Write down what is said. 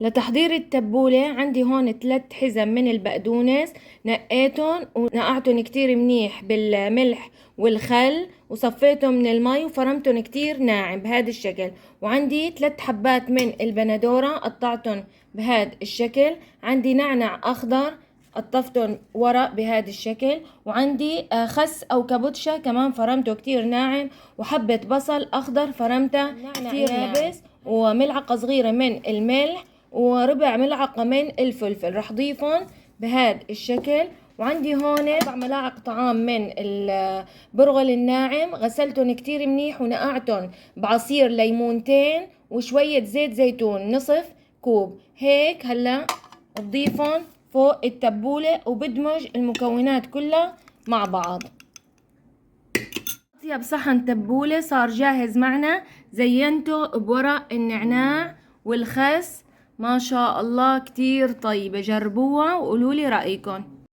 لتحضير التبولة عندي هون 3 حزم من البقدونس، نقيتهم ونقعتهم كتير منيح بالملح والخل، وصفيتهم من المي وفرمتهم كتير ناعم بهذا الشكل. وعندي 3 حبات من البندورة قطعتهم بهذا الشكل. عندي نعنع أخضر قطفتهم ورق بهذا الشكل. وعندي خس أو كابوتشا كمان فرمته كتير ناعم، وحبة بصل أخضر فرمته كتير يابس، وملعقة صغيرة من الملح، وربع ملعقة من الفلفل. رح ضيفهم بهذا الشكل. وعندي هون 4 ملاعق طعام من البرغل الناعم، غسلتهم كتير منيح ونقعتهم بعصير ليمونتين وشوية زيت زيتون نصف كوب. هيك هلا بضيفهم فوق التبولة وبدمج المكونات كلها مع بعض. أطيب صحن تبولة صار جاهز معنا، زينته بورق النعناع والخس، ما شاء الله كتير طيبة. جربوها وقولولي رأيكم.